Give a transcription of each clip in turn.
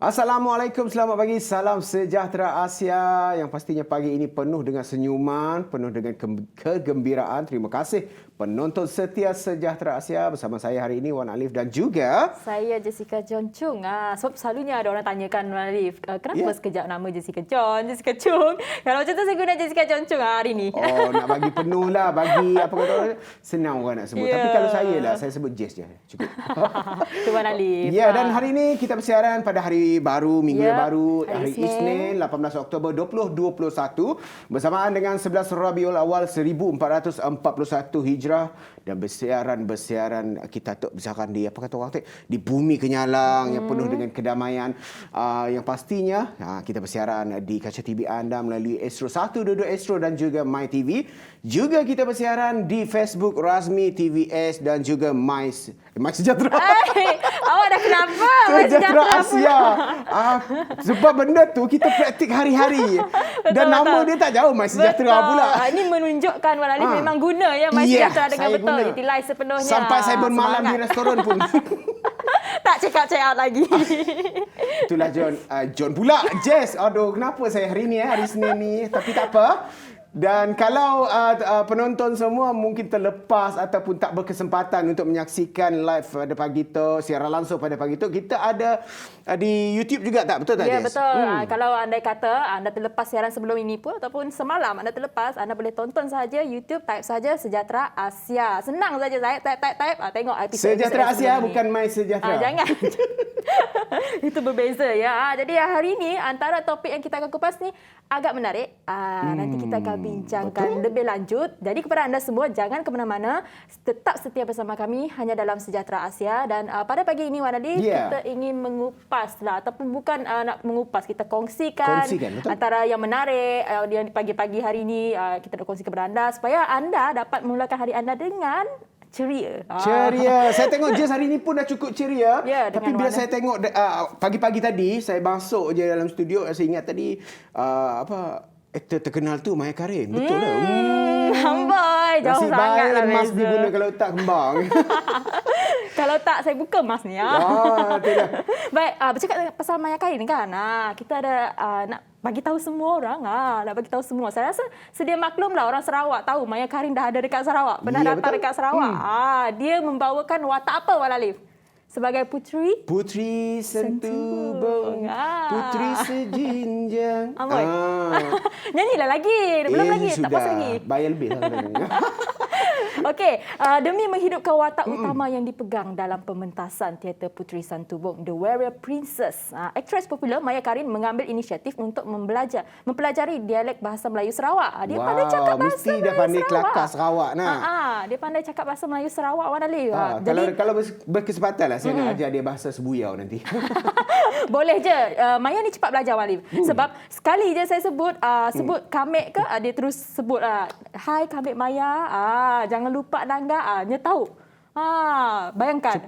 Assalamualaikum, selamat pagi, salam sejahtera Asia yang pastinya pagi ini penuh dengan senyuman, penuh dengan kegembiraan. Terima kasih penonton setia Sejahtera Asia bersama saya hari ini Wan Alif dan juga saya Jessica John Chung. Sebab selalunya ada orang tanyakan Wan Alif, kenapa sekejap nama Jessica John, Jessica Chung. Kalau macam tu saya guna Jessica John Chung hari ini. Oh, nak bagi penuh lah, bagi apa kata orang, senang orang nak sebut. Tapi kalau saya lah, saya sebut Jess je, cukup. Tu Wan Alif. Ya, dan hari ini kita bersiaran pada hari baru, minggu baru, hari Isnin, 18 Oktober 2021 bersamaan dengan 11 Rabiul Awal 1441 Hijrah dan bersiaran kita tu bersiaran di apa kata orang tu, di bumi kenyalang yang penuh dengan kedamaian, yang pastinya kita bersiaran di kaca TV anda melalui Astro 122 Astro dan juga My TV. Juga kita bersiaran di Facebook Rasmi TVS dan juga My Sejahtera. Awak dah kenapa? Sejahtera Asia. Sebab benda tu kita praktik hari-hari. Dan nama dia tak jauh, My Sejahtera pula. Ini menunjukkan Wan Alif memang guna ya My Sejahtera dengan betul. Utilize sepenuhnya. Sampai saya bermalam di restoran pun. Tak check out lagi. Itulah John pula. Jess, aduh kenapa saya hari ni hari Senin ni. Tapi tak apa. Dan kalau penonton semua mungkin terlepas ataupun tak berkesempatan untuk menyaksikan live pada pagi tu, siaran langsung pada pagi tu, kita ada di YouTube juga tak? Betul tak, Ya, Jess? betul. Kalau andai kata anda terlepas siaran sebelum ini pun ataupun semalam anda terlepas, anda boleh tonton saja YouTube, type saja Sejahtera Asia. Senang saja saya type. Tengok episod Sejahtera Asia ini. bukan My Sejahtera. Jangan. Itu berbeza ya. Jadi hari ini antara topik yang kita akan kupas ni agak menarik. Nanti kita akan bincangkan lebih lanjut. Jadi kepada anda semua jangan ke mana-mana, tetap setia bersama kami hanya dalam Sejahtera Asia. Dan pada pagi ini Wan Alif, kita ingin mengupas lah, ataupun bukan nak mengupas, kita kongsikan antara yang menarik yang pagi-pagi hari ini kita nak kongsikan kepada anda supaya anda dapat memulakan hari anda dengan ceria. Saya tengok Jess hari ni pun dah cukup ceria. Tapi bila saya tengok pagi-pagi tadi, saya masuk je dalam studio, saya ingat tadi aktor terkenal tu Maya Karin. Betul lah. Amboi, jauh sangat lah emas diguna kalau tak kembang. Kalau tak, saya buka emas ni. Baik, bercakap pasal Maya Karin ni kan, kita ada nak bagi tahu semua orang. Nak bagi tahu semua. Saya rasa sedia maklum lah orang Sarawak tahu Maya Karin dah ada dekat Sarawak. Pernah datang dekat Sarawak. Dia membawakan watak apa, Wan Alif? Sebagai puteri? Puteri sentubong, puteri sejinjang. Nyanyilah lagi. Belum lagi. Sudah. Tak puas lagi. Bayar lebih. Okey, demi menghidupkan watak utama yang dipegang dalam pementasan teater Puteri Santubong, The Warrior Princess, aktris popular Maya Karin mengambil inisiatif untuk mempelajari dialek bahasa Melayu Sarawak. Dia pandai cakap bahasa mesti Melayu dia pandai Sarawak. kelakar Sarawak. Dia pandai cakap bahasa Melayu Sarawak, Wan Alif. Kalau berkesempatan lah, saya nak ajar dia bahasa Sebuyau nanti. Boleh je. Maya ni cepat belajar, Wan Alif. Sebab sekali je saya sebut Kamek ke, dia terus sebut hai Kamek Maya. Jangan lupa Nangga. Dia tahu. Bayangkan.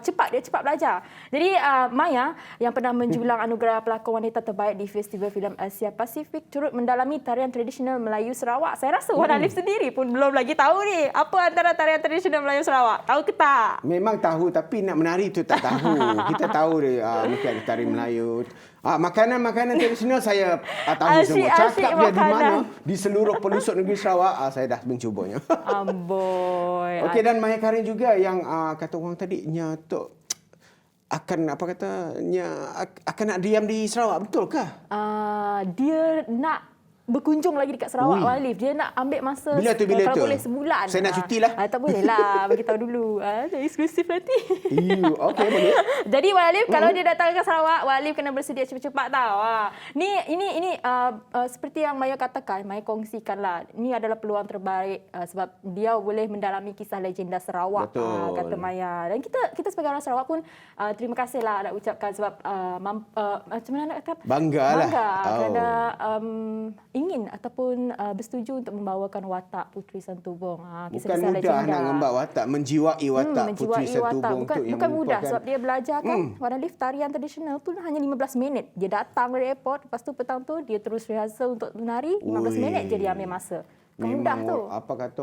Cepat, dia cepat belajar. Jadi Maya yang pernah menjulang anugerah pelakon wanita terbaik di Festival Filem Asia Pasifik turut mendalami tarian tradisional Melayu Sarawak. Saya rasa Wan Alif sendiri pun belum lagi tahu ni apa antara tarian tradisional Melayu Sarawak. Tahu ke tak? Memang tahu, tapi nak menari tu tak tahu. Kita tahu dia mungkin ada tarian Melayu. Makanan tradisional saya tahu semua. Cakap dia di mana, di seluruh pelosok negeri Sarawak, saya dah mencubanya. Amboi. Okey, dan Maya Karin juga yang kata orang tadi nyatuk akan akan nak diam di Sarawak, betul ke? Dia nak berkunjung lagi dekat Sarawak, Wan Alif. Dia nak ambil masa bila boleh sebulan. Saya nak cuti lah. Tak boleh lah, bagi tahu dulu. Eksklusif nanti. Okey, boleh. Jadi Wan Alif kalau dia datang ke Sarawak, Wan Alif kena bersedia cepat-cepat tau. Ini seperti yang Maya katakan, Maya kongsikan lah. Ini adalah peluang terbaik sebab dia boleh mendalami kisah legenda Sarawak. Kata Maya. Dan kita sebagai orang Sarawak pun terima kasih lah nak ucapkan sebab macam mana nak kata? Bangga kerana ingin ataupun bersetuju untuk membawakan watak Puteri Santubong. Bukan mudah nak membawa watak, menjiwai watak Puteri Santubong. Bukan mudah sebab dia belajar kan. Wan Alif, tarian tradisional tu hanya 15 minit. Dia datang dari airport, lepas tu petang tu dia terus rehearsal untuk menari. 15 minit je dia ambil masa. Kemudah tu. Apa kata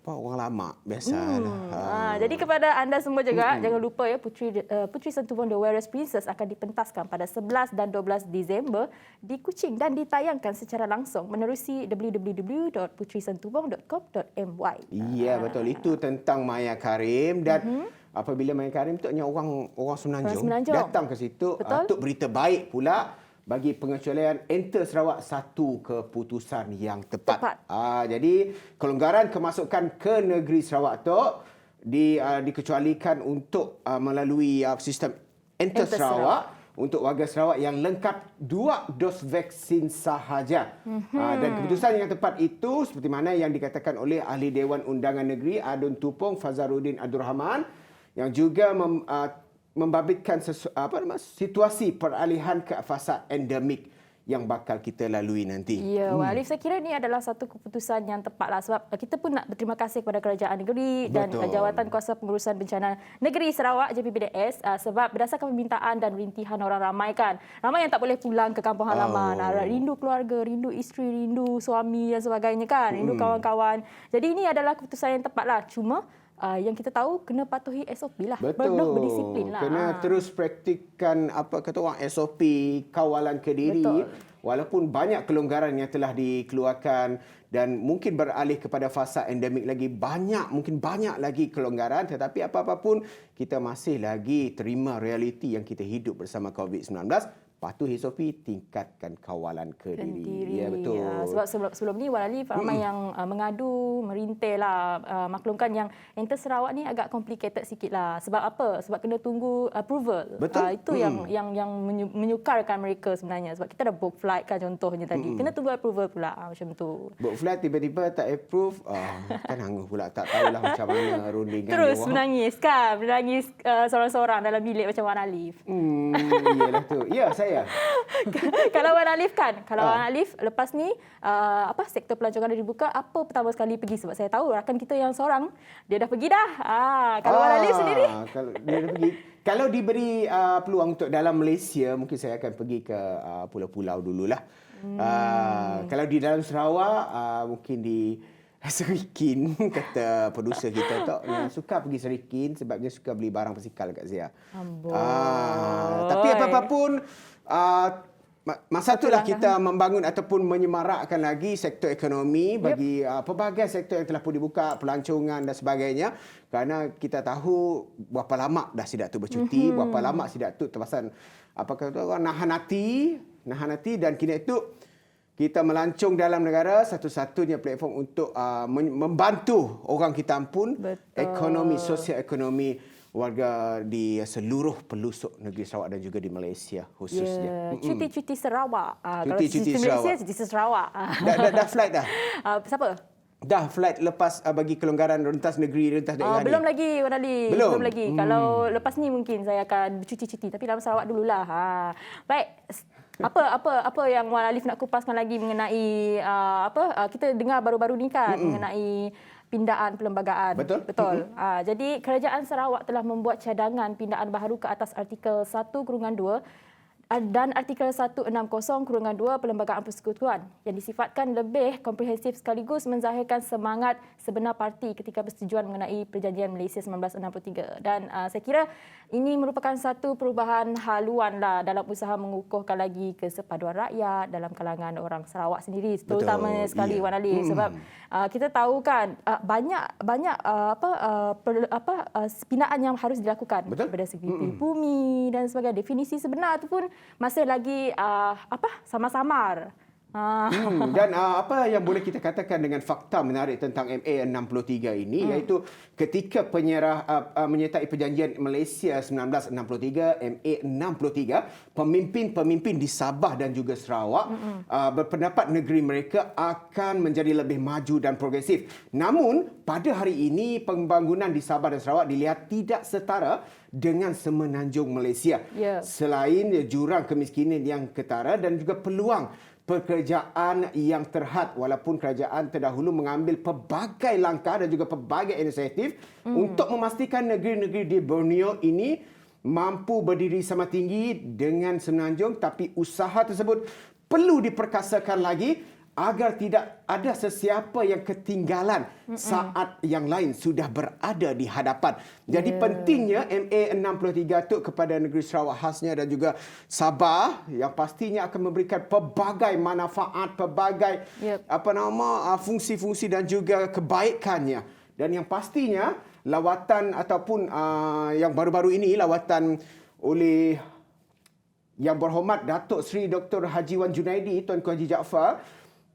orang lama biasalah. Jadi kepada anda semua juga, jangan lupa ya, Puteri Santubong The Warriors Princess akan dipentaskan pada 11 dan 12 Disember di Kuching dan ditayangkan secara langsung menerusi www.puterisantubong.com.my. Ya, betul. Itu tentang Maya Karim dan apabila Maya Karim tu hanya orang Semenanjung datang ke situ untuk berita baik pula bagi pengecualian Enter Sarawak satu keputusan yang tepat. Jadi kelonggaran kemasukan ke negeri Sarawak tu dikecualikan untuk melalui sistem Enter Sarawak untuk warga Sarawak yang lengkap 2 dos vaksin sahaja. Dan keputusan yang tepat itu seperti mana yang dikatakan oleh Ahli Dewan Undangan Negeri Adun Tupong Fazaruddin Abdul Rahman yang juga membabitkan situasi peralihan ke fasa endemik yang bakal kita lalui nanti. Ya, Alif, saya kira ini adalah satu keputusan yang tepatlah sebab kita pun nak berterima kasih kepada kerajaan negeri dan Jawatan Kuasa Pengurusan Bencana Negeri Sarawak JPBDS sebab berdasarkan permintaan dan rintihan orang ramai kan. Ramai yang tak boleh pulang ke kampung halaman, rindu keluarga, rindu isteri, rindu suami dan sebagainya kan, rindu kawan-kawan. Jadi ini adalah keputusan yang tepatlah. Cuma yang kita tahu kena patuhi SOP lah. Betul. Berdisiplin lah. Kena terus praktikkan apa kata orang SOP, kawalan ke diri. Betul. Walaupun banyak kelonggaran yang telah dikeluarkan dan mungkin beralih kepada fasa endemik lagi, mungkin banyak lagi kelonggaran, tetapi apa-apa pun kita masih lagi terima realiti yang kita hidup bersama COVID-19. Patuhi SOP, tingkatkan kawalan ke diri. Ya, betul. Sebab sebelum ni Wan Alif ramai yang mengadu, merintih lah, maklumkan yang Enter Sarawak ni agak complicated sikit lah. Sebab apa? Sebab kena tunggu approval. Betul. Itu yang menyukarkan mereka sebenarnya. Sebab kita dah book flight kan contohnya tadi. Kena tunggu approval pula macam tu. Book flight tiba-tiba tak approve, kan hangus pula. Tak tahulah macam mana rundingan. Terus menangis kan? Menangis seorang-seorang dalam bilik macam Wan Alif. Iyalah tu. Ya, saya. Kalau Wan Alif kan, Wan Alif lepas ni sektor pelancongan dah dibuka, apa pertama sekali pergi? Sebab saya tahu rakan kita yang seorang dia dah pergi dah. Kalau Wan Alif sendiri, kalau dia dah pergi, kalau diberi peluang untuk dalam Malaysia, mungkin saya akan pergi ke pulau-pulau dululah. Kalau di dalam Sarawak, mungkin di Serikin, kata produser kita tu, suka pergi Serikin sebab dia suka beli barang basikal kat Zia. Tapi apa-apa pun, masa itulah kita membangun ataupun menyemarakkan lagi sektor ekonomi bagi pelbagai sektor yang telah pun dibuka, pelancongan dan sebagainya. Kerana kita tahu berapa lama dah Sidak tu bercuti, berapa lama Sidak tu terpaksa nahan hati dan kini itu kita melancong dalam negara, satu-satunya platform untuk membantu orang kita pun ekonomi, sosial ekonomi warga di seluruh pelosok negeri Sarawak dan juga di Malaysia khususnya. Cuti-cuti Sarawak. Cuti-cuti Malaysia, cuti Sarawak. Dah flight dah? Siapa? Dah flight lepas bagi kelonggaran rentas negeri, rentas daerah belum lagi, Wan Ali. Belum lagi. Kalau lepas ni mungkin saya akan bercuti-cuti. Tapi dalam Sarawak dululah. Baik. Apa yang Wan Alif nak kupaskan lagi mengenai kita dengar baru-baru ni kan mengenai pindaan perlembagaan. Betul. Jadi kerajaan Sarawak telah membuat cadangan pindaan baharu ke atas artikel 1/2 dan artikel 160/2 Perlembagaan Persekutuan yang disifatkan lebih komprehensif sekaligus menzahirkan semangat sebenar parti ketika persetujuan mengenai Perjanjian Malaysia 1963. Dan saya kira ini merupakan satu perubahan haluan lah dalam usaha mengukuhkan lagi kesepaduan rakyat dalam kalangan orang Sarawak sendiri, terutama sekali Wan Ali, sebab kita tahu kan banyak pindaan yang harus dilakukan daripada segi bumi dan sebagainya. Definisi sebenar itu pun masih lagi samar-samar. Dan apa yang boleh kita katakan dengan fakta menarik tentang MA63 ini iaitu ketika menyertai Perjanjian Malaysia 1963, MA63, pemimpin-pemimpin di Sabah dan juga Sarawak berpendapat negeri mereka akan menjadi lebih maju dan progresif. Namun pada hari ini pembangunan di Sabah dan Sarawak dilihat tidak setara dengan Semenanjung Malaysia. Selain jurang kemiskinan yang ketara dan juga peluang pekerjaan yang terhad, walaupun kerajaan terdahulu mengambil pelbagai langkah dan juga pelbagai inisiatif untuk memastikan negeri-negeri di Borneo ini mampu berdiri sama tinggi dengan Semenanjung, tapi usaha tersebut perlu diperkasakan lagi agar tidak ada sesiapa yang ketinggalan saat yang lain sudah berada di hadapan. Jadi pentingnya MA63 tu kepada negeri Sarawak khasnya dan juga Sabah yang pastinya akan memberikan pelbagai manfaat, pelbagai fungsi-fungsi dan juga kebaikannya. Dan yang pastinya lawatan ataupun yang baru-baru ini lawatan oleh Yang Berhormat Datuk Seri Dr. Haji Wan Junaidi, Tuanku Haji Jaafar,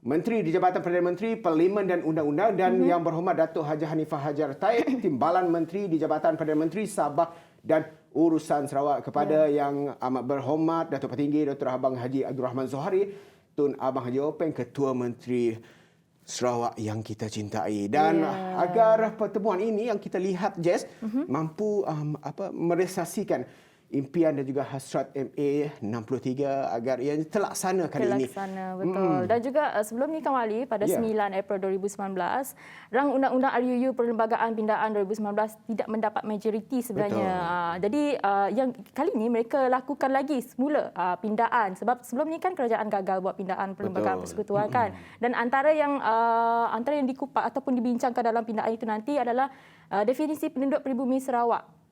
Menteri di Jabatan Perdana Menteri, Parlimen dan Undang-Undang, dan Yang Berhormat Datuk Haji Hanifah Hajar Taib, Timbalan Menteri di Jabatan Perdana Menteri Sabah dan Urusan Sarawak, kepada Yang Amat Berhormat Datuk Petinggi Dr. Abang Haji Abdul Rahman Zohari, Tun Abang Haji Openg, Ketua Menteri Sarawak yang kita cintai. Dan agar pertemuan ini yang kita lihat, Jess, mampu merealisasikan impian dan juga hasrat MA63 agar ia terlaksana kali ini. Terlaksana, betul. Dan juga sebelum ni Kang Wali, pada 9 April 2019, rang Undang-Undang RUU Perlembagaan Pindaan 2019 tidak mendapat majoriti sebenarnya. Jadi yang kali ini mereka lakukan lagi semula pindaan, sebab sebelum ni kan kerajaan gagal buat pindaan Perlembagaan Persekutuan kan. Dan antara yang dikupas ataupun dibincangkan dalam pindaan itu nanti adalah definisi penduduk peribumi Sarawak.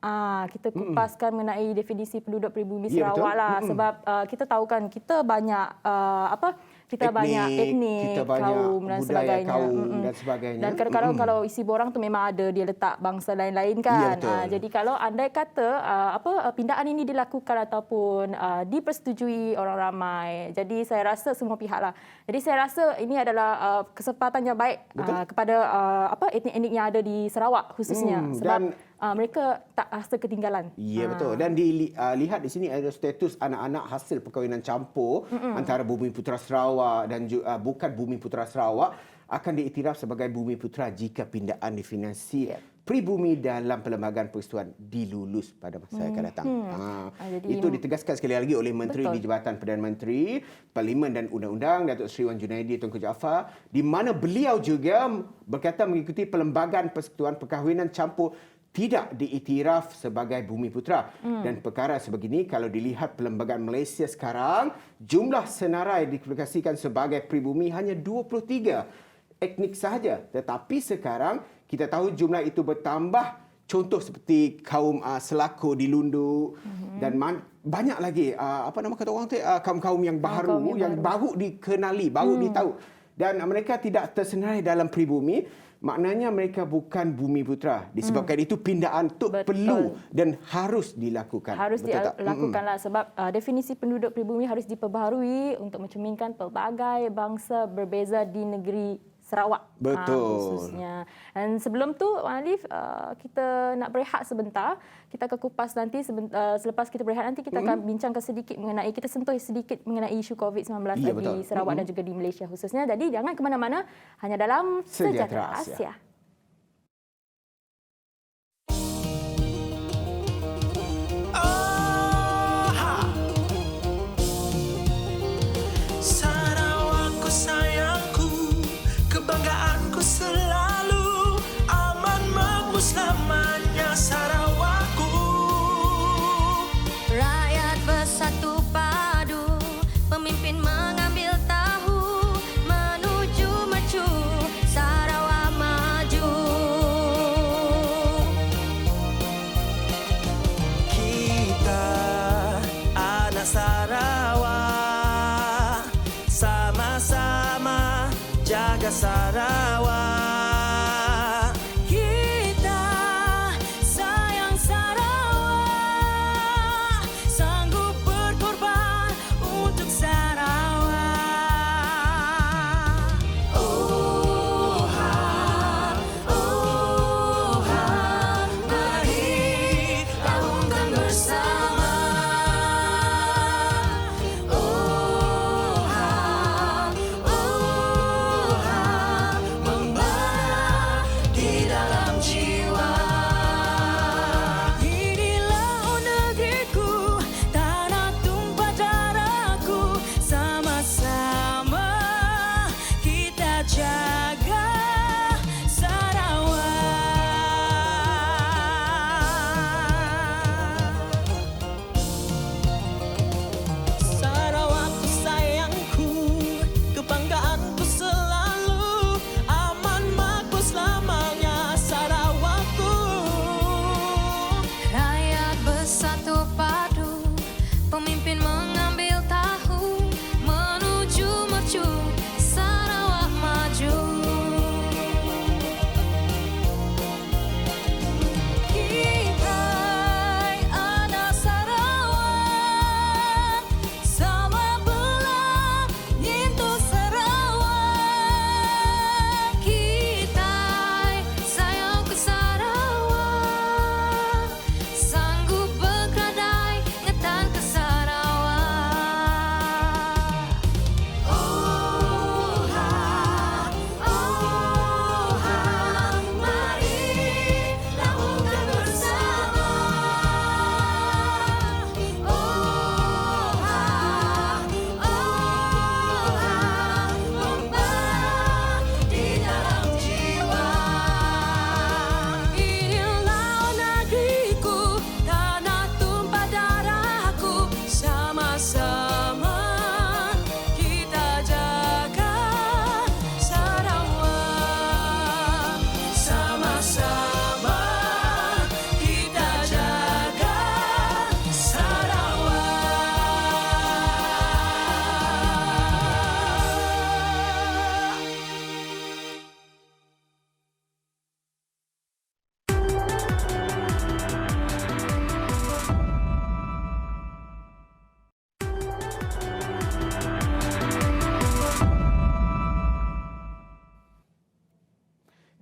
Kita kupaskan mengenai definisi penduduk peribumi Sarawak lah, sebab kita tahu kan kita banyak banyak etnik, kaum dan sebagainya. Dan kadang-kadang kalau isi borang tu memang ada dia letak bangsa lain-lain kan. Jadi kalau andai kata pindaan ini dilakukan ataupun dipersetujui orang ramai, jadi saya rasa semua pihak lah. Jadi saya rasa ini adalah kesempatan yang baik kepada etnik-etnik yang ada di Sarawak khususnya, sebab mereka tak rasa ketinggalan. Ya, betul. Dan dilihat di sini ada status anak-anak hasil perkahwinan campur antara Bumi Putera Sarawak dan bukan Bumi Putera Sarawak akan diiktiraf sebagai Bumi Putera jika pindaan definisi pribumi dalam Perlembagaan Persekutuan dilulus pada masa yang akan datang. Itu ditegaskan sekali lagi oleh Menteri di Jabatan Perdana Menteri, Parlimen dan Undang-Undang, Datuk Seri Wan Junaidi Tunku Jaafar, di mana beliau juga berkata mengikuti Perlembagaan Persekutuan perkahwinan campur tidak diiktiraf sebagai Bumi Putera. Dan perkara sebegini, kalau dilihat Perlembagaan Malaysia sekarang, jumlah senarai dikualifikasikan sebagai pribumi hanya 23 etnik sahaja. Tetapi sekarang kita tahu jumlah itu bertambah. Contoh seperti kaum Selako di Lundu dan banyak lagi kaum-kaum yang baru, yang baru dikenali, baru ditahu. Dan mereka tidak tersenarai dalam pribumi. Maknanya mereka bukan Bumi Putera. Disebabkan itu pindaan itu perlu dan harus dilakukan. Harus dilakukanlah sebab definisi penduduk pribumi harus diperbaharui untuk mencerminkan pelbagai bangsa berbeza di negeri Sarawak. Khususnya. Dan sebelum tu, Alif, kita nak berehat sebentar. Kita akan kupas nanti, selepas kita berehat nanti kita akan bincangkan sedikit mengenai, kita sentuh sedikit mengenai isu COVID-19 di Sarawak dan juga di Malaysia khususnya. Jadi jangan ke mana-mana, hanya dalam Sejahtera Asia. Sarawak, kita sayang Sarawak, sanggup berkorban untuk Sarawak. Oh ha, mari laungkan bersama. Oh ha, membangun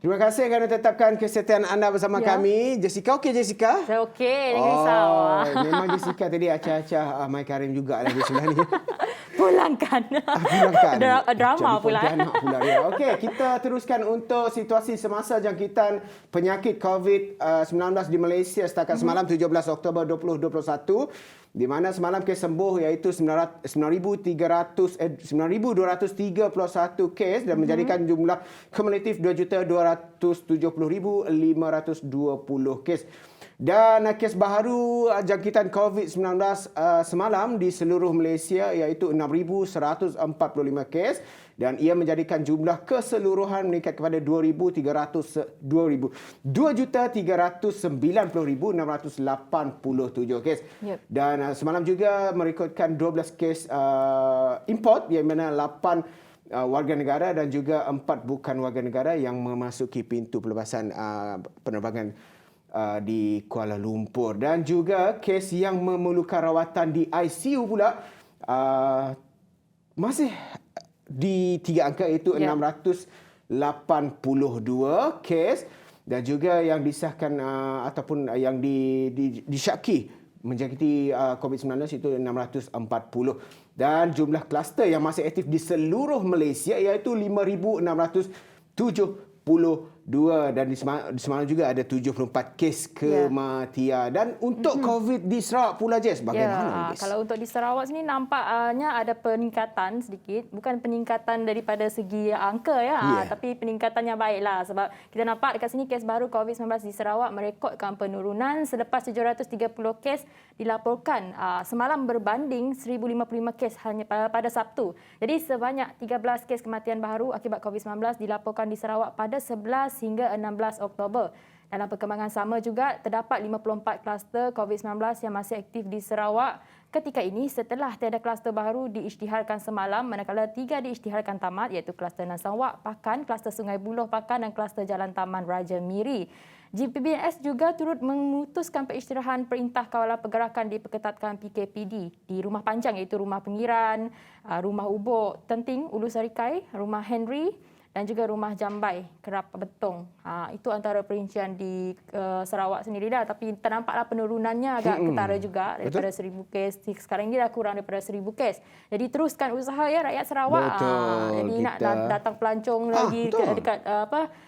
Terima kasih kerana tetapkan kesetiaan anda bersama kami. Jessica, okey Jessica? Saya okey, jangan risau. Memang Jessica tadi acah-acah Mai Karim juga lagi sebelah ni. Pulangkan. Pulangkan. Drama Jadi pula. pontianak pula dia. Okey, kita teruskan untuk situasi semasa jangkitan penyakit COVID-19 di Malaysia setakat semalam 17 Oktober 2021. Di mana semalam kes sembuh iaitu 9,231 kes dan menjadikan jumlah kumulatif 2,270,520 kes. Dan kes baharu jangkitan COVID-19 semalam di seluruh Malaysia iaitu 6,145 kes dan ia menjadikan jumlah keseluruhan meningkat kepada 2,390,687 kes. Yep. Dan semalam juga merekodkan 12 kes import yang mana 8 warga negara dan juga 4 bukan warga negara yang memasuki pintu pelepasan penerbangan di Kuala Lumpur. Dan juga kes yang memerlukan rawatan di ICU pula masih di 3 angka iaitu 682 kes dan juga yang disahkan ataupun yang disyaki menjangkiti COVID-19 itu 640 dan jumlah kluster yang masih aktif di seluruh Malaysia iaitu 5,672 dan di semalam juga ada 74 kes kematian. Dan untuk COVID di Sarawak pula Jess, bagaimana? Kalau untuk di Sarawak sini nampaknya ada peningkatan sedikit, bukan peningkatan daripada segi angka tapi peningkatan yang baiklah sebab kita nampak dekat sini kes baru COVID-19 di Sarawak merekodkan penurunan selepas 730 kes dilaporkan semalam berbanding 1,055 kes hanya pada Sabtu. Jadi sebanyak 13 kes kematian baru akibat COVID-19 dilaporkan di Sarawak pada 11 hingga 16 Oktober. Dalam perkembangan sama juga, terdapat 54 kluster COVID-19 yang masih aktif di Sarawak ketika ini setelah tiada kluster baru diisytiharkan semalam, manakala 3 diisytiharkan tamat iaitu kluster Nansang Wak, Pakan, kluster Sungai Buloh, Pakan dan kluster Jalan Taman Raja Miri. GPBNS juga turut memutuskan pengisytiharan Perintah Kawalan Pergerakan diperketatkan PKPD di Rumah Panjang iaitu Rumah Pengiran, Rumah Ubok Tenting, Ulu Sarikai, Rumah Henry dan juga Rumah Jambai, Kerap Betong. Itu antara perincian di Sarawak sendiri dah. Tapi ternampaklah penurunannya agak ketara juga daripada 1,000 kes. Sekarang ini dah kurang daripada 1,000 kes. Jadi teruskan usaha ya rakyat Sarawak. Jadi nak datang pelancong lagi dekat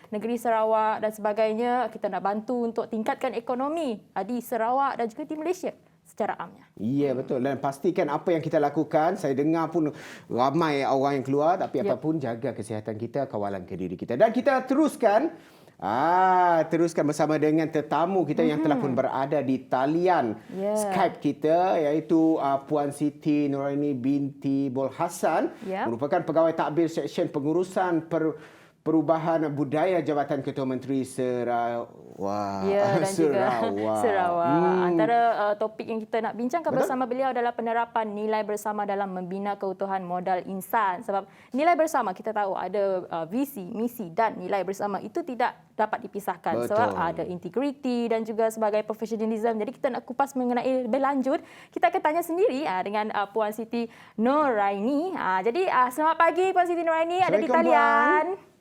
negeri Sarawak dan sebagainya. Kita nak bantu untuk tingkatkan ekonomi di Sarawak dan juga di Malaysia secara amnya. Ya, betul. Dan pastikan apa yang kita lakukan, saya dengar pun ramai orang yang keluar, tapi apapun jaga kesihatan kita, kawalan ke diri kita. Dan kita teruskan bersama dengan tetamu kita yang telah pun berada di talian Skype kita iaitu Puan Siti Nuraini binti Bol Hassan, merupakan pegawai takbir Seksyen Pengurusan Perubahan Budaya Jabatan Ketua Menteri Sarawak. Ya, dan juga Sarawak. Antara topik yang kita nak bincangkan bersama beliau adalah penerapan nilai bersama dalam membina keutuhan modal insan. Sebab nilai bersama kita tahu ada visi, misi dan nilai bersama itu tidak dapat dipisahkan. Sebab ada integriti dan juga sebagai profesionalism. Jadi kita nak kupas mengenai lebih lanjut. Kita akan tanya sendiri dengan Puan Siti Nuraini. Jadi selamat pagi Puan Siti Nuraini, ada di talian.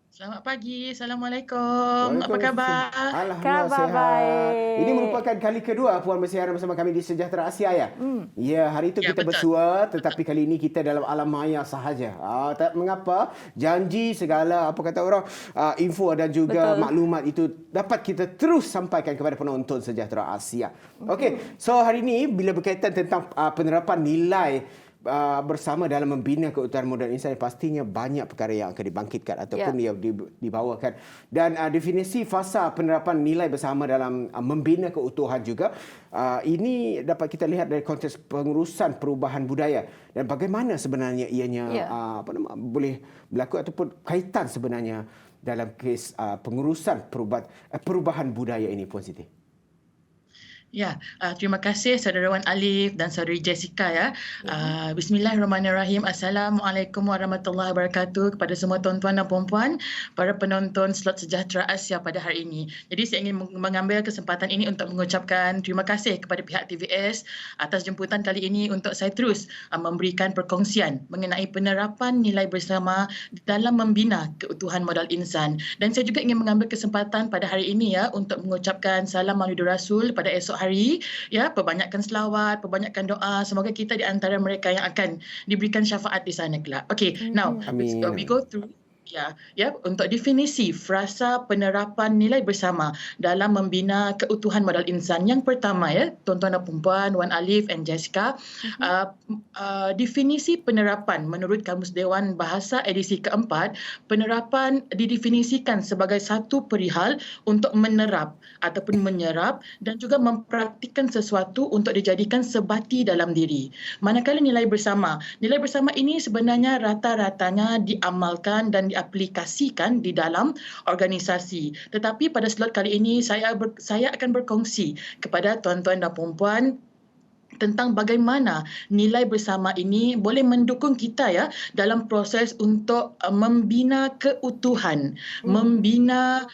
Selamat pagi. Assalamualaikum. Apa khabar? Alhamdulillah Khabar sihat. baik. Ini merupakan kali kedua Puan bersiaran bersama kami di Sejahtera Asia ya. Ya, hari itu kita betul. bersua tetapi kali ini kita dalam alam maya sahaja. Tak mengapa, janji segala apa kata orang info dan juga maklumat itu dapat kita terus sampaikan kepada penonton Sejahtera Asia. Okey, so hari ini bila berkaitan tentang penerapan nilai bersama dalam membina keutuhan modal insan, pastinya banyak perkara yang akan dibangkitkan ataupun yang dibawakan. Dan definisi fasa penerapan nilai bersama dalam membina keutuhan juga ini dapat kita lihat dari konteks pengurusan perubahan budaya dan bagaimana sebenarnya ianya boleh berlaku ataupun kaitan sebenarnya dalam kes pengurusan perubahan budaya ini, Puan Siti. Ya, terima kasih Saudara Wan Alif dan Saudari Jessica ya. Bismillahirrahmanirrahim. Assalamualaikum warahmatullahi wabarakatuh kepada semua tuan-tuan dan puan-puan, para penonton Slot Sejahtera Asia pada hari ini. Jadi saya ingin mengambil kesempatan ini untuk mengucapkan terima kasih kepada pihak TVS atas jemputan kali ini untuk saya terus memberikan perkongsian mengenai penerapan nilai bersama dalam membina keutuhan modal insan. Dan saya juga ingin mengambil kesempatan pada hari ini ya untuk mengucapkan salam Maulid Rasul pada esok hari ya, perbanyakkan selawat, perbanyakkan doa, semoga kita di antara mereka yang akan diberikan syafaat di sana kelak. Okay, now Amin. we go through untuk definisi frasa penerapan nilai bersama dalam membina keutuhan modal insan. Yang pertama ya, tuan-tuan dan puan-puan, Wan Alif and Jessica, definisi penerapan menurut Kamus Dewan Bahasa edisi keempat, penerapan didefinisikan sebagai satu perihal untuk menerap ataupun menyerap dan juga mempraktikkan sesuatu untuk dijadikan sebati dalam diri. Manakala nilai bersama ini sebenarnya rata-ratanya diamalkan dan diaplikasikan di dalam organisasi. Tetapi pada slot kali ini saya akan berkongsi kepada tuan-tuan dan puan-puan tentang bagaimana nilai bersama ini boleh mendukung kita ya dalam proses untuk membina keutuhan, membina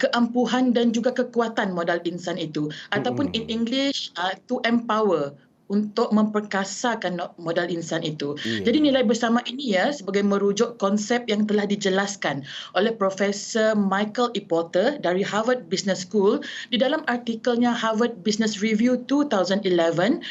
keampuhan dan juga kekuatan modal insan itu, ataupun in English to empower, untuk memperkasakan modal insan itu. Jadi nilai bersama ini ya sebagai merujuk konsep yang telah dijelaskan oleh Profesor Michael E. Porter dari Harvard Business School di dalam artikelnya Harvard Business Review 2011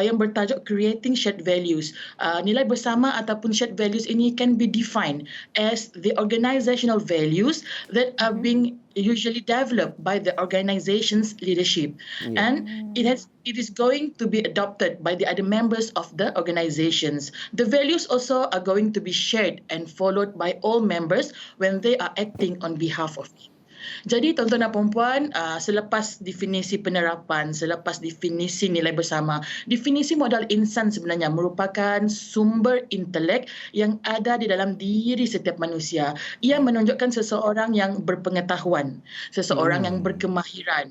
yang bertajuk Creating Shared Values. Nilai bersama ataupun shared values ini can be defined as the organizational values that are being usually developed by the organization's leadership, and it is going to be adopted by the other members of the organizations. The values also are going to be shared and followed by all members when they are acting on behalf of it. Jadi tuan-tuan dan puan-puan, selepas definisi penerapan, selepas definisi nilai bersama, definisi modal insan sebenarnya merupakan sumber intelek yang ada di dalam diri setiap manusia. Ia menunjukkan seseorang yang berpengetahuan, seseorang yang berkemahiran,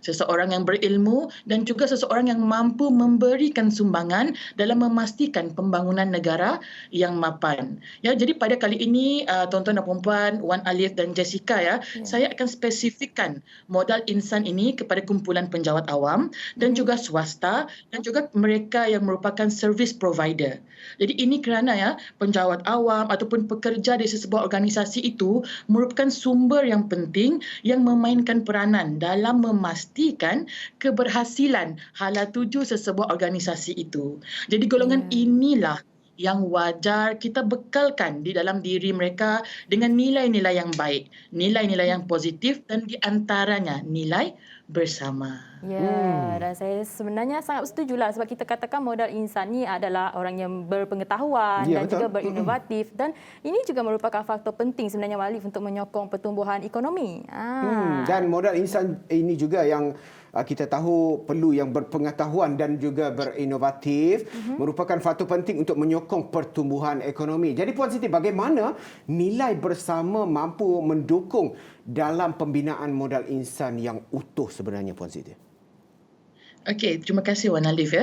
seseorang yang berilmu dan juga seseorang yang mampu memberikan sumbangan dalam memastikan pembangunan negara yang mapan. Ya, jadi pada kali ini tuan-tuan dan puan-puan, Wan Alif dan Jessica saya akan spesifikkan modal insan ini kepada kumpulan penjawat awam dan juga swasta dan juga mereka yang merupakan service provider. Jadi ini kerana penjawat awam ataupun pekerja di sesebuah organisasi itu merupakan sumber yang penting yang memainkan peranan dalam memastikan keberhasilan hala tuju sesebuah organisasi itu. Jadi golongan inilah yang wajar kita bekalkan di dalam diri mereka dengan nilai-nilai yang baik, nilai-nilai yang positif dan di antaranya nilai bersama. Ya, dan saya sebenarnya sangat setujulah sebab kita katakan modal insan ni adalah orang yang berpengetahuan dan betul. juga berinovatif, dan ini juga merupakan faktor penting sebenarnya Walif untuk menyokong pertumbuhan ekonomi. Dan modal insan ini juga yang kita tahu perlu yang berpengetahuan dan juga berinovatif, merupakan faktor penting untuk menyokong pertumbuhan ekonomi. Jadi Puan Siti, bagaimana nilai bersama mampu mendukung dalam pembinaan modal insan yang utuh sebenarnya Puan Siti? Okey, terima kasih Wan Alif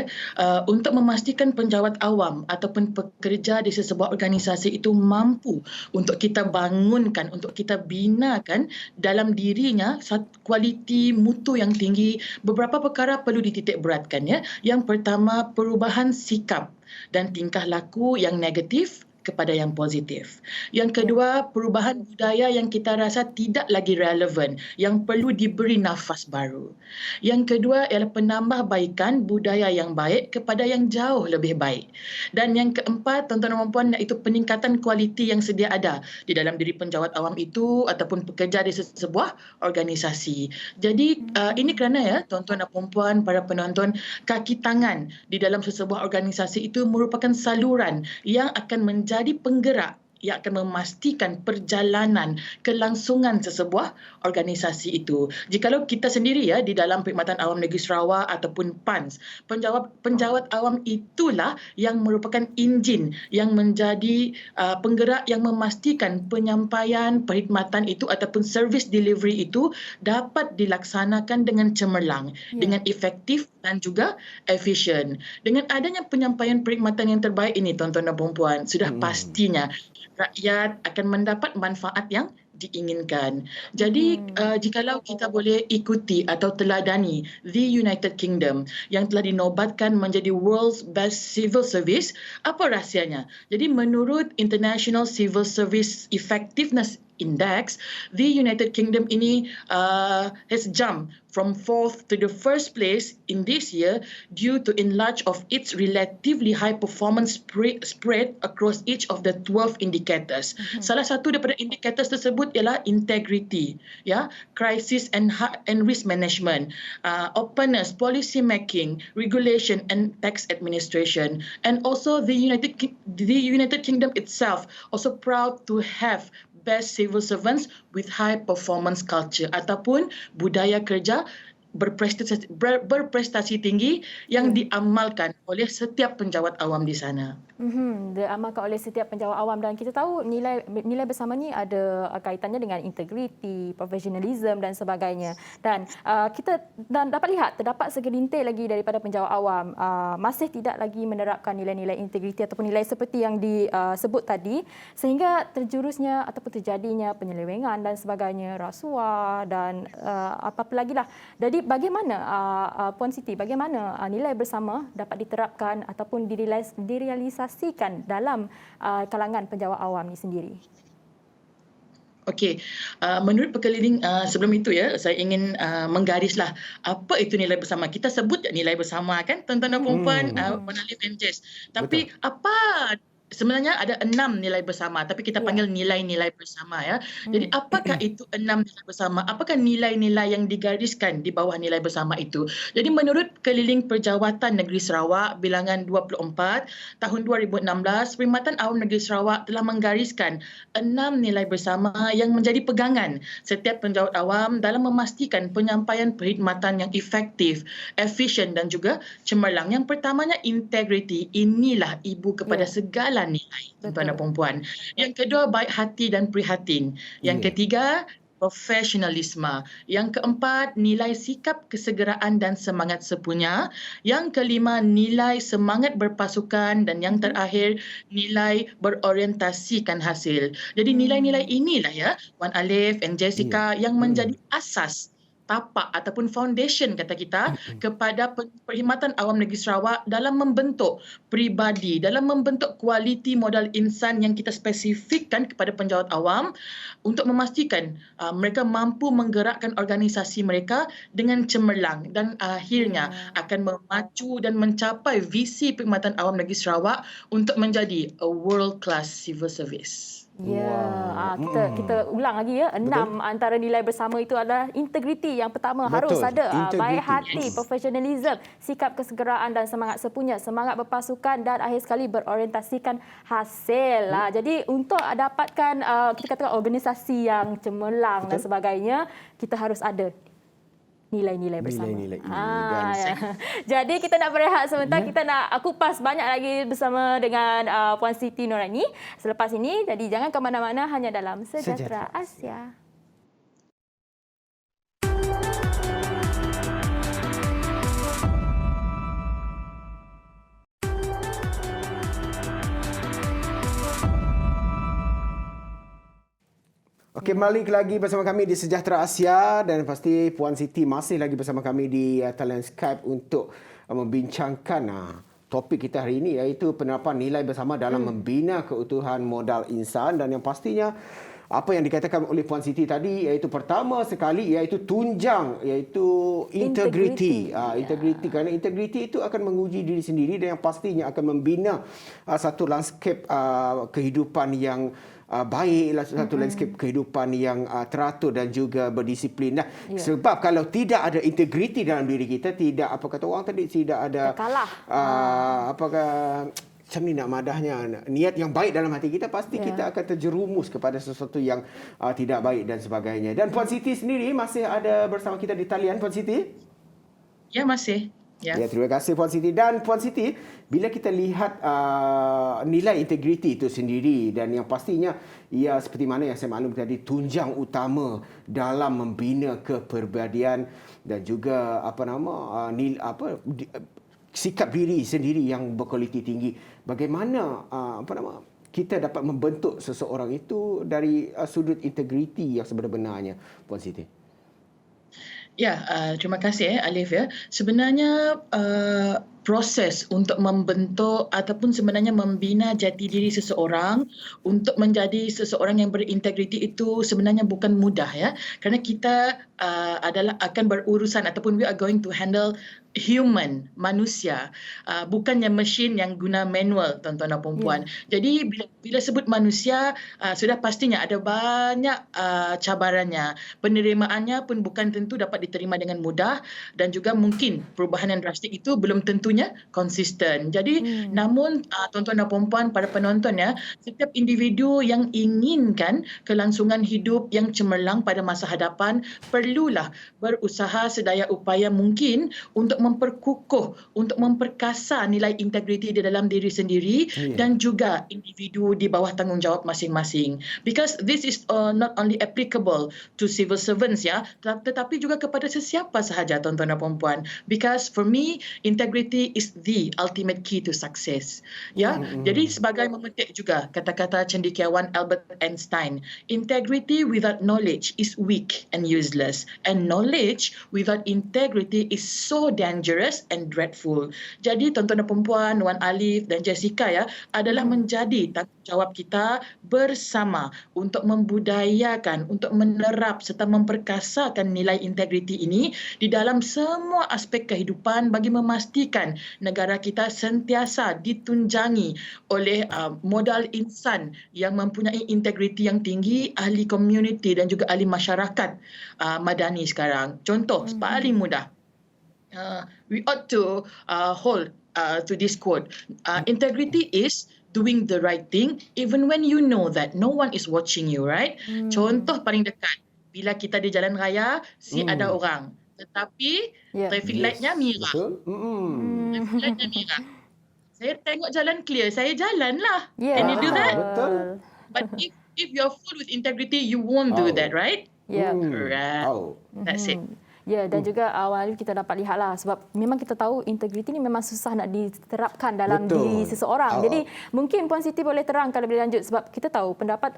untuk memastikan penjawat awam ataupun pekerja di sesebuah organisasi itu mampu untuk kita bangunkan, untuk kita binakan dalam dirinya kualiti mutu yang tinggi, beberapa perkara perlu dititik beratkan ya. Yang pertama, perubahan sikap dan tingkah laku yang negatif kepada yang positif. Yang kedua, perubahan budaya yang kita rasa tidak lagi relevan, yang perlu diberi nafas baru. Yang kedua ialah penambahbaikan budaya yang baik kepada yang jauh lebih baik. Dan yang keempat, tuan-tuan dan puan-puan, iaitu peningkatan kualiti yang sedia ada di dalam diri penjawat awam itu ataupun pekerja di sebuah organisasi. Jadi ini kerana tuan-tuan dan puan-puan, para penonton, kaki tangan di dalam sesebuah organisasi itu merupakan saluran yang akan menjadi penggerak yang akan memastikan perjalanan kelangsungan sesebuah organisasi itu. Jikalau kita sendiri ya di dalam Perkhidmatan Awam Negeri Sarawak ataupun PANS, penjawat awam itulah yang merupakan enjin yang menjadi penggerak yang memastikan penyampaian perkhidmatan itu ataupun service delivery itu dapat dilaksanakan dengan cemerlang, dengan efektif dan juga efisien. Dengan adanya penyampaian perkhidmatan yang terbaik ini, tuan-tuan dan puan-puan, sudah pastinya rakyat akan mendapat manfaat yang diinginkan. Jadi jikalau kita boleh ikuti atau teladani the United Kingdom yang telah dinobatkan menjadi World's Best Civil Service, apa rahsianya? Jadi menurut International Civil Service Effectiveness Index, the United Kingdom ini has jumped from 4th to the first place in this year due to enlarge of its relatively high performance spread across each of the 12 indicators. Salah satu daripada indicators tersebut ialah integrity, ya, crisis and risk management, openness, policy making, regulation and tax administration, and also the United Kingdom itself also proud to have best civil servants with high performance culture ataupun budaya kerja berprestasi tinggi yang diamalkan oleh setiap penjawat awam di sana. Diamalkan oleh setiap penjawat awam, dan kita tahu nilai bersama ni ada kaitannya dengan integriti, profesionalism dan sebagainya. Dan kita dapat lihat terdapat segelintir lagi daripada penjawat awam masih tidak lagi menerapkan nilai-nilai integriti ataupun nilai seperti yang disebut tadi, sehingga terjurusnya ataupun terjadinya penyelewengan dan sebagainya, rasuah dan apa-apa lagi lah. Jadi bagaimana Puan Siti, bagaimana nilai bersama dapat diterapkan ataupun direalisasikan dalam kalangan penjawat awam ini sendiri? Okey, menurut Pekeliling sebelum itu ya, saya ingin menggarislah apa itu nilai bersama. Kita sebut nilai bersama kan, tuan-tuan dan puan-puan, Puan Alif and Jess. Tapi apa sebenarnya ada 6 nilai bersama, tapi kita panggil nilai-nilai bersama ya. Jadi apakah itu 6 nilai bersama? Apakah nilai-nilai yang digariskan di bawah nilai bersama itu? Jadi menurut Keliling Perjawatan Negeri Sarawak bilangan 24 tahun 2016, Perkhidmatan Awam Negeri Sarawak telah menggariskan 6 nilai bersama yang menjadi pegangan setiap penjawat awam dalam memastikan penyampaian perkhidmatan yang efektif, efisien dan juga cemerlang. Yang pertamanya integriti. Inilah ibu kepada segala nilai, tuan-tuan dan puan-puan. Yang kedua, baik hati dan prihatin. Yang ketiga, profesionalisme. Yang keempat, nilai sikap kesegeraan dan semangat sepunya. Yang kelima, nilai semangat berpasukan. Dan yang terakhir, nilai berorientasikan hasil. Jadi nilai-nilai inilah ya, Wan Alif and Jessica, yang menjadi asas, tapak ataupun foundation kata kita kepada Perkhidmatan Awam Negeri Sarawak dalam membentuk pribadi, dalam membentuk kualiti modal insan yang kita spesifikkan kepada penjawat awam untuk memastikan mereka mampu menggerakkan organisasi mereka dengan cemerlang dan akhirnya akan memacu dan mencapai visi Perkhidmatan Awam Negeri Sarawak untuk menjadi a world class civil service. Ya, kita ulang lagi ya. 6 antara nilai bersama itu adalah integriti. Yang pertama harus ada baik hati, profesionalism, sikap kesegeraan dan semangat sepunya, semangat berpasukan dan akhir sekali berorientasikan hasil. Jadi untuk dapatkan kita katakan organisasi yang cemerlang dan sebagainya, kita harus ada nilai-nilai bersama. Nilai-nilai ini. Jadi kita nak berehat sebentar. Kita nak kupas banyak lagi bersama dengan Puan Siti Nurani selepas ini. Jadi jangan ke mana-mana, hanya dalam Sejahtera Asia. Okey, balik lagi bersama kami di Sejahtera Asia dan pasti Puan Siti masih lagi bersama kami di talian Skype untuk membincangkan topik kita hari ini, iaitu penerapan nilai bersama dalam membina keutuhan modal insan. Dan yang pastinya apa yang dikatakan oleh Puan Siti tadi, iaitu pertama sekali iaitu tunjang, iaitu integriti. Integriti, kerana integriti itu akan menguji diri sendiri dan yang pastinya akan membina satu landscape kehidupan yang baiklah, satu landscape kehidupan yang teratur dan juga berdisiplin. Sebab kalau tidak ada integriti dalam diri kita, tidak, apa kata orang tadi, tidak ada kalah. apakah macam ni nak madahnya, niat yang baik dalam hati kita, pasti kita akan terjerumus kepada sesuatu yang tidak baik dan sebagainya. Dan Puan Siti sendiri masih ada bersama kita di talian, Puan Siti? Ya, masih. Ya. Terima kasih Puan Siti. Dan Puan Siti, bila kita lihat nilai integriti itu sendiri, dan yang pastinya ia seperti mana yang saya maklum tadi, tunjang utama dalam membina kepribadian dan juga sikap diri sendiri yang berkualiti tinggi. Bagaimana kita dapat membentuk seseorang itu dari sudut integriti yang sebenar-benarnya, Puan Siti? Ya, terima kasih Alif ya. Sebenarnya proses untuk membentuk ataupun sebenarnya membina jati diri seseorang untuk menjadi seseorang yang berintegriti itu sebenarnya bukan mudah ya. Kerana kita adalah akan berurusan ataupun we are going to handle human, manusia, bukannya mesin yang guna manual, tuan-tuan dan puan-puan. Jadi bila sebut manusia, sudah pastinya ada banyak cabarannya. Penerimaannya pun bukan tentu dapat diterima dengan mudah, dan juga mungkin perubahan yang drastik itu belum tentunya konsisten. Jadi namun tuan-tuan dan puan-puan, para penonton ya, setiap individu yang inginkan kelangsungan hidup yang cemerlang pada masa hadapan perlulah berusaha sedaya upaya mungkin untuk memperkukuh, untuk memperkasa nilai integriti di dalam diri sendiri dan juga individu di bawah tanggungjawab masing-masing. Because this is not only applicable to civil servants ya, tetapi juga kepada sesiapa sahaja, tuan-tuan dan puan-puan. Because for me, integrity is the ultimate key to success. Ya, jadi sebagai memetik juga kata-kata cendekiawan Albert Einstein, integrity without knowledge is weak and useless, and knowledge without integrity is so dangerous and dreadful. Jadi tuan-tuan dan puan-puan, Wan Alif dan Jessica ya, adalah menjadi tanggungjawab kita bersama untuk membudayakan, untuk menerap serta memperkasakan nilai integriti ini di dalam semua aspek kehidupan bagi memastikan negara kita sentiasa ditunjangi oleh modal insan yang mempunyai integriti yang tinggi, ahli komuniti dan juga ahli masyarakat madani sekarang. Contoh paling mudah, we ought to hold to this quote. Integrity is doing the right thing even when you know that no one is watching you, right? Contoh paling dekat, bila kita di jalan raya, ada orang, tetapi traffic light-nya merah. Traffic light-nya merah. Saya tengok jalan clear, saya jalan lah. Can you do that? Betul. But if you're full with integrity, you won't do that, right? Right. That's it. Ya, dan juga awal kita dapat lihatlah, sebab memang kita tahu integriti ni memang susah nak diterapkan dalam diri seseorang. Jadi mungkin Puan Siti boleh terangkan lebih lanjut, sebab kita tahu pendapat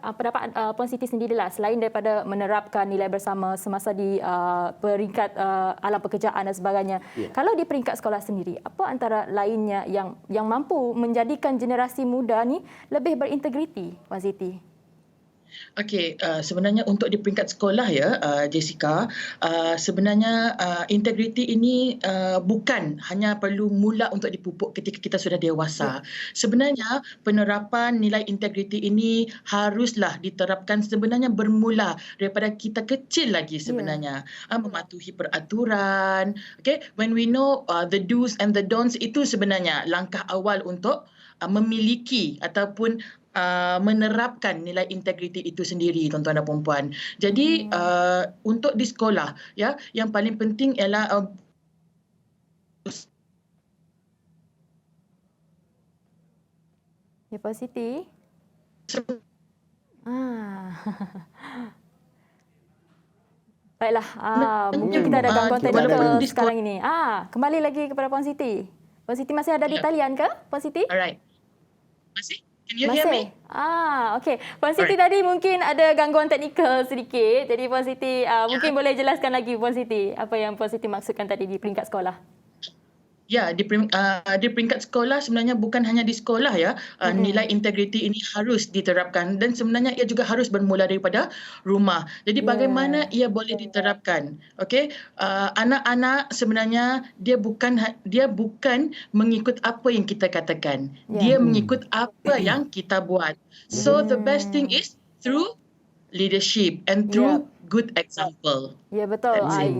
Puan Siti sendirilah, selain daripada menerapkan nilai bersama semasa di peringkat alam pekerjaan dan sebagainya. Kalau di peringkat sekolah sendiri, apa antara lainnya yang mampu menjadikan generasi muda ni lebih berintegriti, Puan Siti? Okey, sebenarnya untuk di peringkat sekolah ya, Jessica, sebenarnya integriti ini bukan hanya perlu mula untuk dipupuk ketika kita sudah dewasa. Sebenarnya penerapan nilai integriti ini haruslah diterapkan sebenarnya bermula daripada kita kecil lagi sebenarnya. Mematuhi peraturan. Okay, when we know the do's and the don'ts, itu sebenarnya langkah awal untuk memiliki ataupun menerapkan nilai integriti itu sendiri, tuan-tuan dan puan-puan. Jadi untuk di sekolah ya, yang paling penting ialah ya, Puan Siti. Baiklah, mungkin kita ada gangguan teknikal sekarang ini. Kembali lagi kepada Puan Siti. Puan Siti masih ada di talian ke, Puan Siti? Alright. Masih? Can you hear me? Okey. Puan Siti tadi mungkin ada gangguan teknikal sedikit. Jadi Puan Siti mungkin boleh jelaskan lagi, Puan Siti, apa yang Puan Siti maksudkan tadi di peringkat sekolah. Ya, di peringkat sekolah sebenarnya bukan hanya di sekolah ya, nilai integriti ini harus diterapkan, dan sebenarnya ia juga harus bermula daripada rumah. Jadi bagaimana ia boleh diterapkan? Okey, anak-anak sebenarnya dia bukan mengikut apa yang kita katakan. Dia mengikut apa yang kita buat. So the best thing is through leadership and through good example. Ya betul.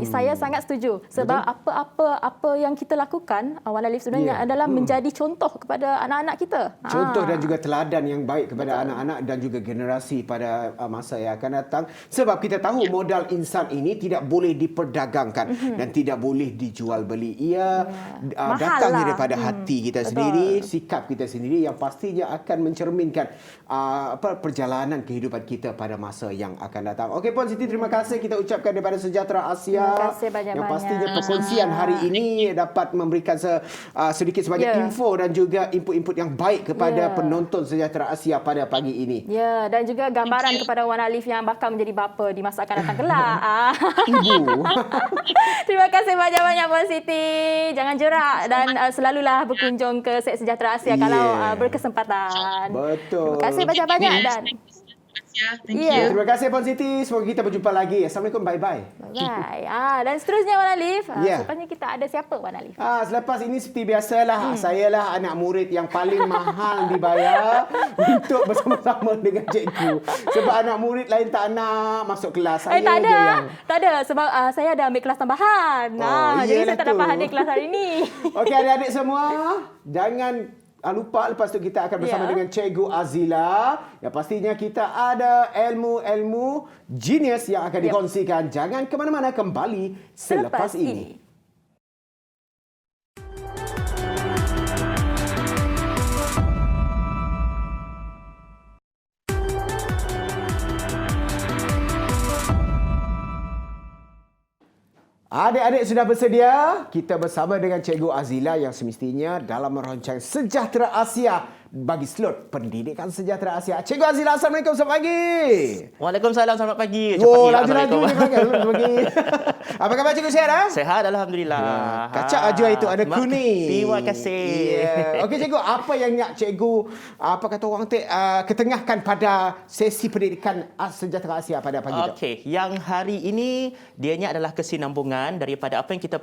Saya sangat setuju sebab apa yang kita lakukan Wan Alif sebenarnya adalah menjadi contoh kepada anak-anak kita. Contoh dan juga teladan yang baik kepada anak-anak dan juga generasi pada masa yang akan datang. Sebab kita tahu modal insan ini tidak boleh diperdagangkan dan tidak boleh dijual beli. Ia datang daripada hati kita sendiri, sikap kita sendiri yang pastinya akan mencerminkan perjalanan kehidupan kita pada masa yang akan datang. Okey Puan Siti, terima kasih kita ucapkan daripada Sejahtera Asia. Terima kasih banyak-banyak. Yang pastinya perkongsian hari ini dapat memberikan sedikit sebanyak info dan juga input-input yang baik kepada penonton Sejahtera Asia pada pagi ini. Ya, dan juga gambaran kepada Wan Alif yang bakal menjadi bapa di masa akan datang kelak. Ibu. Terima kasih banyak-banyak Puan Siti. Jangan jerak dan selalulah berkunjung ke Set Sejahtera Asia kalau berkesempatan. Betul. Terima kasih banyak-banyak dan Thank you. Terima kasih Puan Siti. Semoga kita berjumpa lagi. Assalamualaikum. Bye-bye. bye-bye. Dan seterusnya Wan Alif, selepasnya kita ada siapa Wan Alif? Selepas ini seperti biasalah, saya lah anak murid yang paling mahal dibayar untuk bersama-sama dengan cikgu. Sebab anak murid lain tak nak masuk kelas. Saya tak je ada. yang... Tak ada sebab saya ada ambil kelas tambahan. Jadi saya tak dapat hadir kelas hari ini. Okey adik-adik semua, jangan lupa lepas tu kita akan bersama dengan Cikgu Azila. Yang pastinya kita ada ilmu-ilmu genius yang akan dikongsikan. Jangan ke mana-mana, kembali selepas ini. Adik-adik sudah bersedia? Kita bersama dengan Cikgu Azila yang semestinya dalam merancang Sejahtera Asia bagi slot pendidikan Sejahtera Asia. Cikgu Azila, Assalamualaikum, selamat pagi. Waalaikumsalam, selamat pagi. Laju-laju ni pagi. Apa khabar cikgu, sihat? Sehat, Alhamdulillah. Kacak aja itu ada kuning. Terima kasih. Okey cikgu, apa yang nak cikgu, apa kata orang ketengahkan pada sesi pendidikan Sejahtera Asia pada pagi ini? Okey, yang hari ini dianya adalah kesinambungan daripada apa yang kita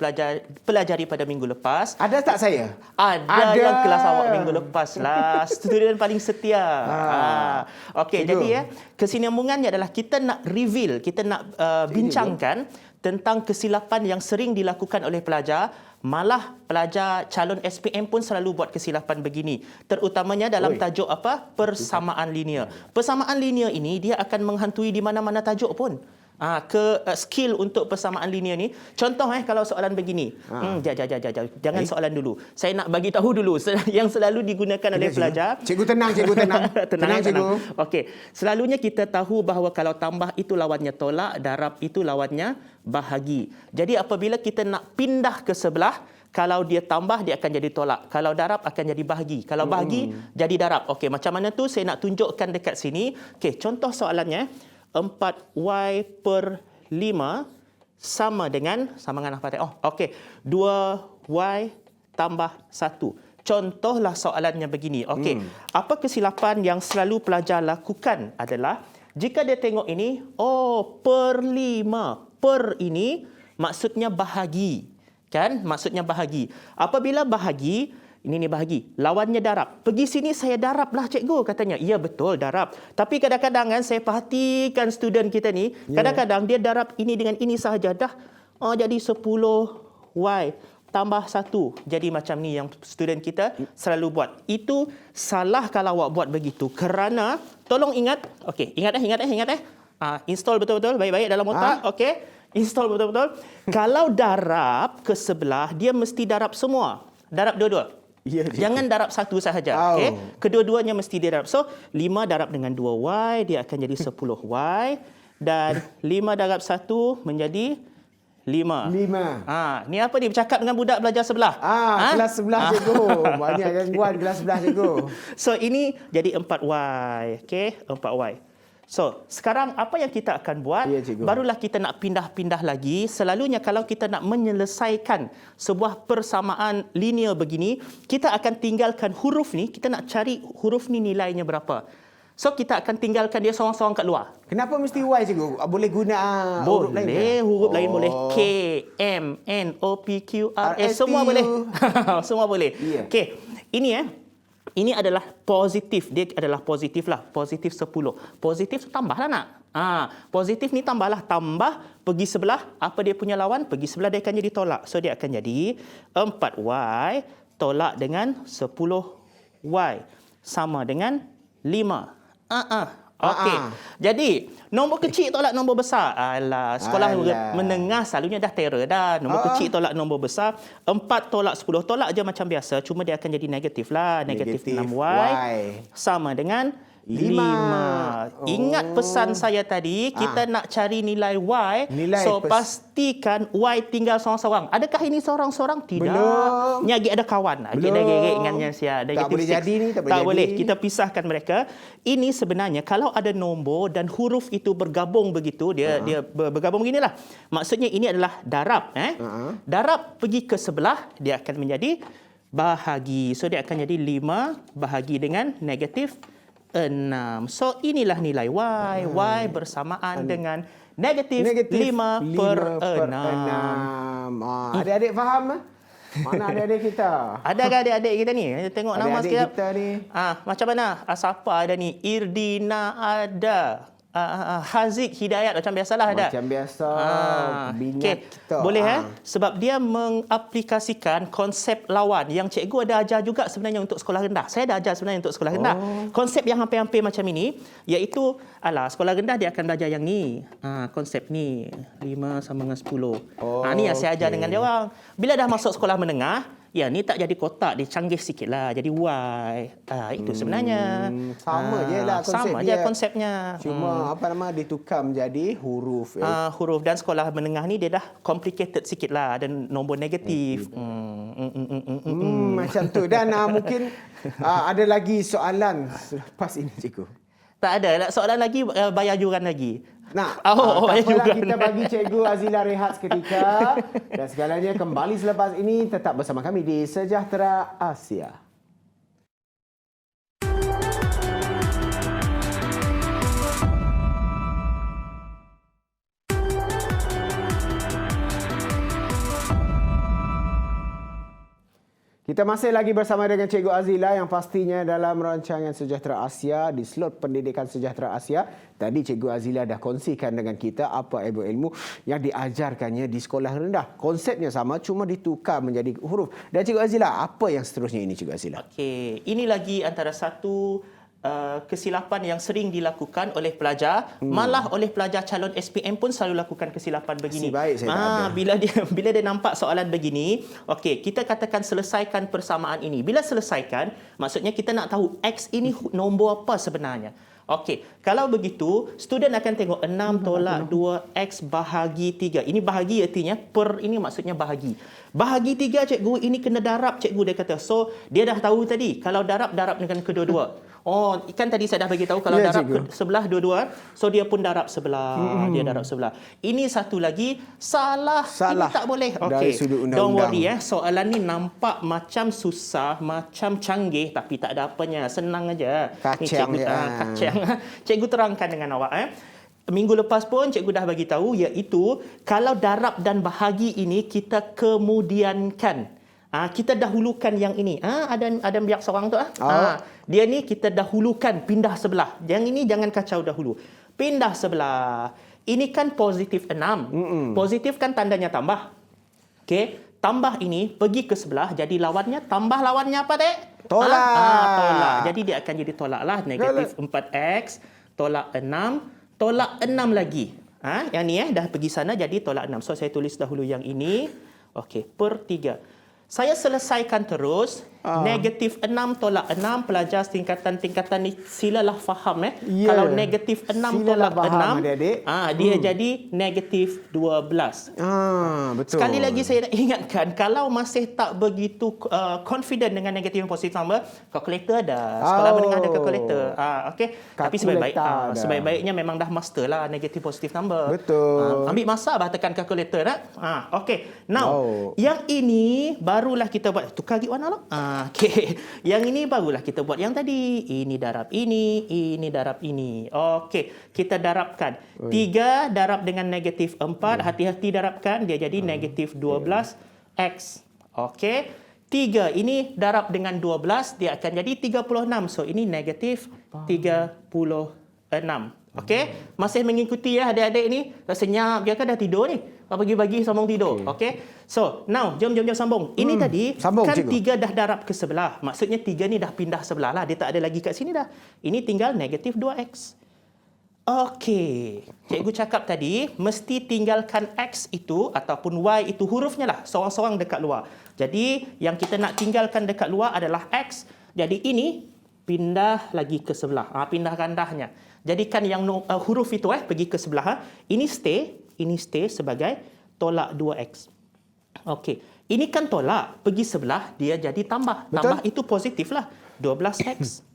pelajari pada minggu lepas. Ada tak saya? Ada yang kelas awak minggu lepas lah. Student paling setia. Okey, jadi kesinambungannya adalah kita nak reveal, kita nak bincangkan tentang kesilapan yang sering dilakukan oleh pelajar. Malah pelajar calon SPM pun selalu buat kesilapan begini. Terutamanya dalam tajuk apa? Persamaan linear. Persamaan linear ini dia akan menghantui di mana-mana tajuk pun. Skill untuk persamaan linear ni. Contoh kalau soalan begini. Jangan soalan dulu. Saya nak bagi tahu dulu yang selalu digunakan oleh pelajar. Cikgu tenang, tenang cikgu. Okey. Selalunya kita tahu bahawa kalau tambah itu lawannya tolak, darab itu lawannya bahagi. Jadi apabila kita nak pindah ke sebelah, kalau dia tambah dia akan jadi tolak. Kalau darab akan jadi bahagi. Kalau bahagi jadi darab. Okey, macam mana tu saya nak tunjukkan dekat sini. Okey, contoh soalannya 4y per 5 sama dengan apa tadi? Okey. 2y tambah 1. Contohlah soalannya begini. Okey. Apa kesilapan yang selalu pelajar lakukan adalah jika dia tengok ini, per 5. Per ini maksudnya bahagi. Kan? Maksudnya bahagi. Apabila bahagi, ini bahagi. Lawannya darab. Pergi sini saya darab lah cikgu katanya. Ya betul darab. Tapi kadang-kadang saya perhatikan student kita ni. Kadang-kadang dia darab ini dengan ini sahaja. Dah jadi 10y tambah 1. Jadi macam ni yang student kita selalu buat. Itu salah kalau awak buat begitu. Kerana, tolong ingat. Okey, ingat. Install betul-betul baik-baik dalam otak. Okey. Install betul-betul. Kalau darab ke sebelah, dia mesti darab semua. Darab dua-dua. Jangan darab satu sahaja. Okay? Kedua-duanya mesti didarab. So, 5 darab dengan 2y, dia akan jadi 10y. Dan 5 darab 1 menjadi 5. Ni apa ni? Bercakap dengan budak belajar sebelah. Kelas sebelah cikgu. Banyak gangguan kelas sebelah cikgu. So, ini jadi 4y. Okay? 4y. So, sekarang apa yang kita akan buat? Barulah kita nak pindah-pindah lagi. Selalunya kalau kita nak menyelesaikan sebuah persamaan linear begini, kita akan tinggalkan huruf ni, kita nak cari huruf ni nilainya berapa. So, kita akan tinggalkan dia seorang-seorang kat luar. Kenapa mesti Y cikgu? Boleh guna huruf lain? Huruf lain boleh. K, M, N, O, P, Q, R, S. Semua boleh. Semua boleh. Okey, ini Ini adalah positif. Dia adalah positif lah. Positif 10. Positif tambahlah nak. Positif ni tambahlah. Tambah pergi sebelah. Apa dia punya lawan? Pergi sebelah dia akan jadi tolak. So dia akan jadi 4Y tolak dengan 10Y. Sama dengan 5. Okey. Jadi, nombor kecil tolak nombor besar. Alah, sekolah menengah selalunya dah terror dah. Nombor kecil tolak nombor besar. 4 tolak 10. Tolak je macam biasa. Cuma dia akan jadi negatif lah. Negatif 6Y. Sama dengan 5. Ingat pesan saya tadi, kita nak cari nilai Y. So, pastikan Y tinggal seorang-seorang. Adakah ini seorang-seorang? Tidak. Belum. Ni lagi ada kawan. Lagi ada gerek dengannya sia. Tak boleh jadi ni, tak boleh. Kita pisahkan mereka. Ini sebenarnya kalau ada nombor dan huruf itu bergabung begitu, dia bergabung beginilah. Maksudnya ini adalah darab. Darab pergi ke sebelah, dia akan menjadi bahagi. So, dia akan jadi 5 bahagi dengan negatif 6. So, inilah nilai Y. Y bersamaan dengan negatif 5 per 6. Adik-adik faham? Mana adik-adik kita? Ada ke adik-adik kita ni? Tengok nama Adik-adik sekejap. kita ni. Macam mana? Siapa ada ni? Irdina ada. Haziq Hidayat macam biasalah ada. Macam biasa. Binat Okey. kita. Boleh sebab dia mengaplikasikan konsep lawan yang cikgu ada ajar juga sebenarnya untuk sekolah rendah. Saya ada ajar sebenarnya untuk sekolah rendah. Konsep yang hampir-hampir macam ini iaitu sekolah rendah dia akan belajar yang ni. Konsep ni 5 sama dengan 10. Ni yang saya ajar dengan dia orang. Bila dah masuk sekolah menengah, ni tak jadi kotak, dia canggih sikit lah. Jadi Y. Itu sebenarnya. Sama je lah konsep sama dia. je konsepnya. Cuma ditukar menjadi huruf. Huruf dan sekolah menengah ni dia dah complicated sikit lah. Ada nombor negatif. Macam tu. Dan mungkin ada lagi soalan selepas ini, cikgu. Tak ada. Soalan lagi, bayar yuran lagi. Nah, bayar tak apalah, yuran. kita bagi Cikgu Azila rehat seketika. Dan segalanya kembali selepas ini. Tetap bersama kami di Sejahtera Asia. Kita masih lagi bersama dengan Cikgu Azila yang pastinya dalam rancangan Sejahtera Asia di slot Pendidikan Sejahtera Asia. Tadi Cikgu Azila dah kongsikan dengan kita apa ilmu-ilmu yang diajarkannya di sekolah rendah. Konsepnya sama, cuma ditukar menjadi huruf. Dan Cikgu Azila, apa yang seterusnya ini Cikgu Azila? Okey, ini lagi antara satu kesilapan yang sering dilakukan oleh pelajar, malah oleh pelajar calon SPM pun selalu lakukan kesilapan begini. Baik, saya tak ada. Bila dia nampak soalan begini, okey, kita katakan selesaikan persamaan ini. Bila selesaikan, maksudnya kita nak tahu X ini nombor apa sebenarnya. Okey, kalau begitu, student akan tengok 6 tolak 2X bahagi 3. Ini bahagi artinya per, ini maksudnya bahagi. Bahagi 3 cikgu, ini kena darab cikgu, dia kata. So, dia dah tahu tadi, kalau darab dengan kedua-dua. Kan tadi saya dah bagi tahu kalau darab sebelah dua-dua, so dia pun darab sebelah. Dia darab sebelah. Ini satu lagi salah. Ini tak boleh. Okey. Don't worry soalan ni nampak macam susah, macam canggih tapi tak ada apanya. Senang aja. Kacang je. Kacang. Cikgu terangkan dengan awak Minggu lepas pun cikgu dah bagi tahu iaitu kalau darab dan bahagi ini kita kemudiankan. Kita dahulukan yang ini. Ada biak seorang tu. Dia ni kita dahulukan, pindah sebelah. Yang ini jangan kacau dahulu. Pindah sebelah. Ini kan positif 6. Positif kan tandanya tambah. Okey, tambah ini pergi ke sebelah. Jadi lawannya, tambah lawannya apa, Dek? Tolak. Tolak. Jadi dia akan jadi tolak lah. Negatif 4X, tolak 6, tolak 6 lagi. Yang ni dah pergi sana jadi tolak 6. So saya tulis dahulu yang ini. Okey, per 3. Saya selesaikan terus. Negatif 6 tolak 6. Pelajar tingkatan ni silalah faham. Kalau negatif 6 tolak 6, dia jadi negatif 12. Betul. Sekali lagi saya nak ingatkan, kalau masih tak begitu confident dengan negatif dan positif number, kalkulator ada. Sekolah menengah ada kalkulator. Okey. Tapi sebaik-baiknya memang dah master lah negatif positif number. Betul. Ambil masa tekan kalkulator okey. Now, yang ini barulah kita buat. Tukar lagi warna lah. Okey. Yang ini barulah kita buat yang tadi. Ini darab ini darab ini. Okey, kita darabkan. 3 darab dengan negatif 4. Hati-hati darabkan, dia jadi negatif 12X. Okey. 3 ini darab dengan 12, dia akan jadi 36. So, ini negatif 36. Okey? Masih mengikuti ya adik-adik ni? Dah senyap, dia kan dah tidur ni. Pagi-pagi sambung tidur. Okey? So, now, jom sambung. Ini tadi, Sambung, kan cikgu. 3 dah darab ke sebelah. Maksudnya 3 ni dah pindah sebelah lah. Dia tak ada lagi kat sini dah. Ini tinggal negatif 2x. Okey. Cikgu cakap tadi, mesti tinggalkan X itu ataupun Y itu hurufnya lah. Seorang-seorang dekat luar. Jadi, yang kita nak tinggalkan dekat luar adalah X. Jadi, ini pindah lagi ke sebelah. Pindah gandahnya. Jadikan yang huruf itu pergi ke sebelah. Ini stay sebagai tolak 2X. Okey. Ini kan tolak. Pergi sebelah, dia jadi tambah. Betul. Tambah itu positif lah. 12X.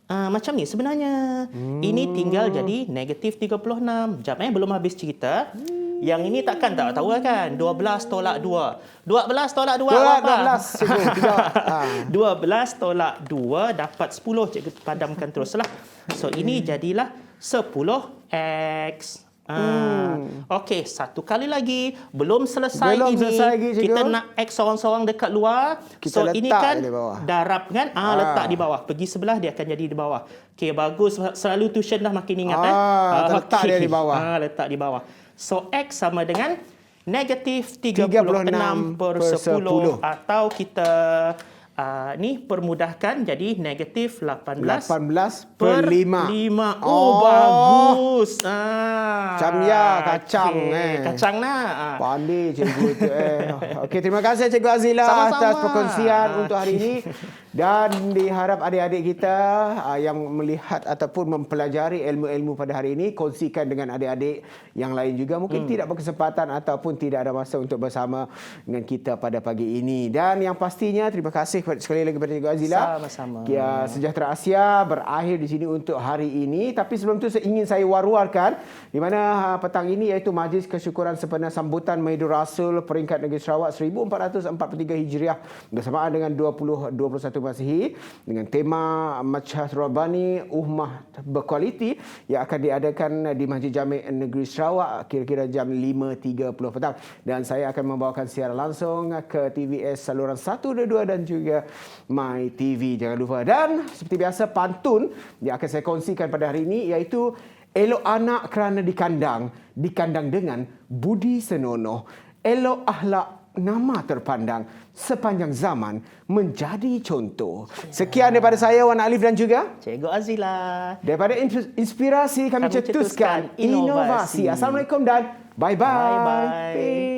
Macam ni sebenarnya. Ini tinggal jadi negatif 36. Jap belum habis cerita. Yang ini takkan tak tahu kan? 12 tolak 2. 12 tolak 2 apa? 12, cikgu. Tidak. 12 tolak 2 dapat 10. Cikgu padamkan teruslah. So, ini jadilah 10x. Okey, satu kali lagi. Belum selesai Belum ini. selesai lagi, cikgu. Kita nak X seorang-seorang dekat luar. Kita So, ini letak kan di bawah. darab kan? Letak di bawah. Pergi sebelah, dia akan jadi di bawah. Okey, bagus. Selalu tuition dah makin ingat. Letak dia di bawah. Letak di bawah. So, X sama dengan negatif 36 per 10. Atau kita ni permudahkan jadi negatif 18 per 5. 5. Oh. Bagus. Macam ya, kacang. Kacang nak. Pandai cikgu tu. Okey, terima kasih Cikgu Azila Sama-sama. atas perkongsian untuk hari ini. Dan diharap adik-adik kita yang melihat ataupun mempelajari ilmu-ilmu pada hari ini, kongsikan dengan adik-adik yang lain juga. Mungkin tidak berkesempatan ataupun tidak ada masa untuk bersama dengan kita pada pagi ini. Dan yang pastinya, terima kasih sekali lagi kepada Cikgu Azila. Sama-sama. Sejahtera Asia berakhir di sini untuk hari ini. Tapi sebelum itu ingin saya war-warkan di mana petang ini iaitu Majlis Kesyukuran sempena sambutan Maidul Rasul peringkat Negeri Sarawak 1443 Hijriah bersamaan dengan 2021 Masihi dengan tema Masyhad Rabbani Ummah Berkualiti yang akan diadakan di Masjid Jami' Negeri Sarawak kira-kira jam 5.30 petang. Dan saya akan membawakan siaran langsung ke TVS saluran 122 dan juga My TV. Jangan lupa. Dan seperti biasa pantun yang akan saya kongsikan pada hari ini iaitu elok anak kerana dikandang dengan budi senonoh. Elok akhlak nama terpandang sepanjang zaman menjadi contoh. Sekian daripada saya Wan Alif dan juga Cikgu Azila. daripada inspirasi kami cetuskan inovasi. Assalamualaikum dan bye-bye. Bye-bye.